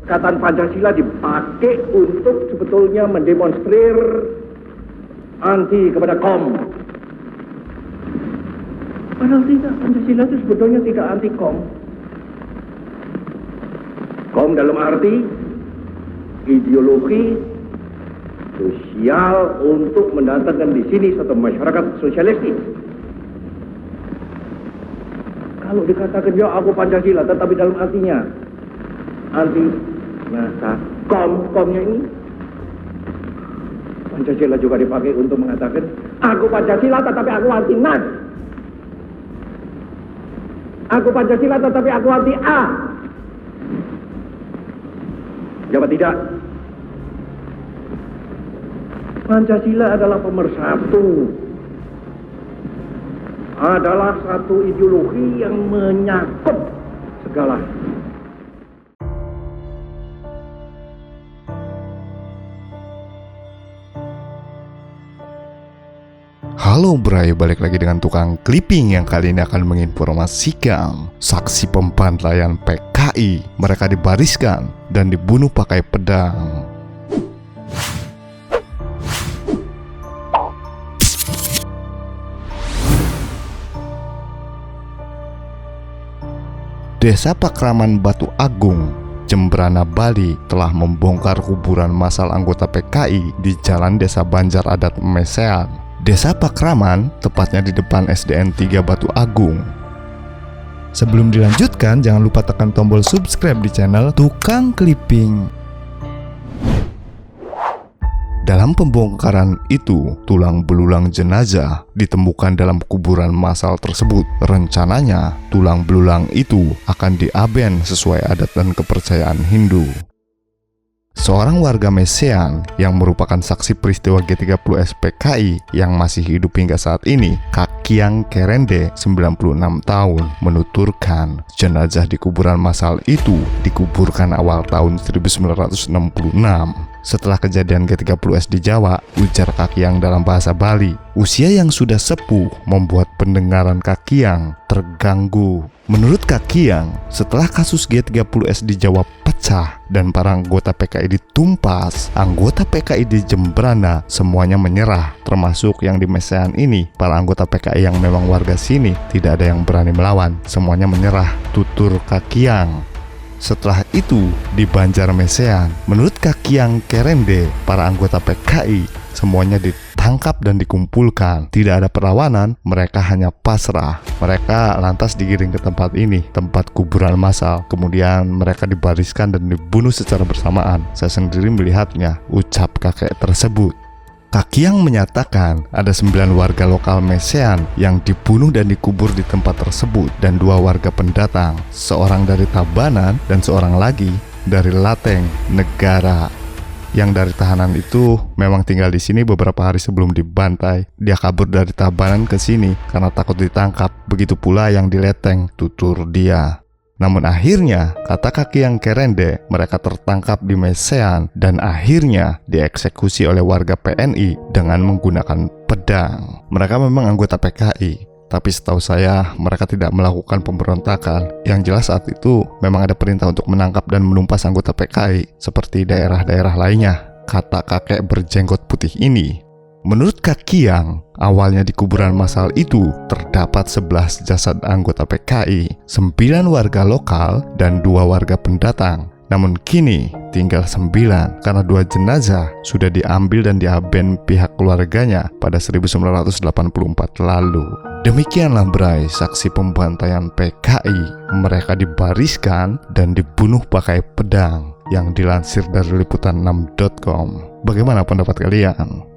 Ikatan Pancasila dipakai untuk sebetulnya mendemonstrir anti kepada KOM. Padahal tidak, Pancasila itu sebetulnya tidak anti KOM. KOM dalam arti ideologi sosial untuk mendatangkan di sini suatu masyarakat sosialistis. Kalau dikatakan ya aku Pancasila, tetapi dalam artinya anti masa KOM-nya ini, Pancasila juga dipakai untuk mengatakan aku Pancasila tetapi aku anti NAS. Aku Pancasila tetapi aku anti A. Jawab tidak. Pancasila adalah pemersatu, adalah satu ideologi yang menyakup segala. Halo Bray, balik lagi dengan tukang clipping yang kali ini akan menginformasikan saksi pembantaian PKI. Mereka dibariskan dan dibunuh pakai pedang. Desa Pakraman Batu Agung, Jembrana, Bali telah membongkar kuburan massal anggota PKI di Jalan Desa Banjar Adat Mesean. Desa Pakraman tepatnya di depan SDN 3 Batu Agung. Sebelum dilanjutkan, jangan lupa tekan tombol subscribe di channel Tukang Clipping. Dalam pembongkaran itu, tulang belulang jenazah ditemukan dalam kuburan massal tersebut. Rencananya, tulang belulang itu akan diaben sesuai adat dan kepercayaan Hindu. Seorang warga Mesean yang merupakan saksi peristiwa G30S PKI yang masih hidup hingga saat ini, Kakiang Kerende, 96 tahun, menuturkan jenazah di kuburan massal itu dikuburkan awal tahun 1966. Setelah kejadian G30S di Jawa, ujar Kakiang dalam bahasa Bali, usia yang sudah sepuh membuat pendengaran Kakiang terganggu. Menurut Kakiang, setelah kasus G30S di Jawa pecah dan para anggota PKI ditumpas, anggota PKI di Jembrana semuanya menyerah, termasuk yang di Mesean ini. Para anggota PKI yang memang warga sini tidak ada yang berani melawan, semuanya menyerah, tutur Kakiang. Setelah itu, di Banjar Mesean, menurut Kakiang Kerende, para anggota PKI semuanya ditangkap dan dikumpulkan. Tidak ada perlawanan, mereka hanya pasrah. Mereka lantas digiring ke tempat ini, tempat kuburan massal. Kemudian mereka dibariskan dan dibunuh secara bersamaan. Saya sendiri melihatnya, ucap kakek tersebut. Kakiang menyatakan ada 9 warga lokal Mesean yang dibunuh dan dikubur di tempat tersebut, dan 2 warga pendatang, seorang dari Tabanan dan seorang lagi dari Lateng, Negara. Yang dari tahanan itu memang tinggal di sini beberapa hari sebelum dibantai. Dia kabur dari Tabanan ke sini karena takut ditangkap. Begitu pula yang di Leteng, tutur dia. Namun akhirnya, kata Kakiang Kerende, mereka tertangkap di Mesean dan akhirnya dieksekusi oleh warga PNI dengan menggunakan pedang. Mereka memang anggota PKI, tapi setahu saya mereka tidak melakukan pemberontakan. Yang jelas saat itu memang ada perintah untuk menangkap dan menumpas anggota PKI seperti daerah-daerah lainnya, kata kakek berjenggot putih ini. Menurut Kakiang, awalnya di kuburan massal itu terdapat 11 jasad anggota PKI, 9 warga lokal dan 2 warga pendatang. Namun kini tinggal 9 karena 2 jenazah sudah diambil dan diaben pihak keluarganya pada 1984 lalu. Demikianlah Bray, saksi pembantaian PKI. Mereka dibariskan dan dibunuh pakai pedang, yang dilansir dari liputan6.com. Bagaimana pendapat kalian?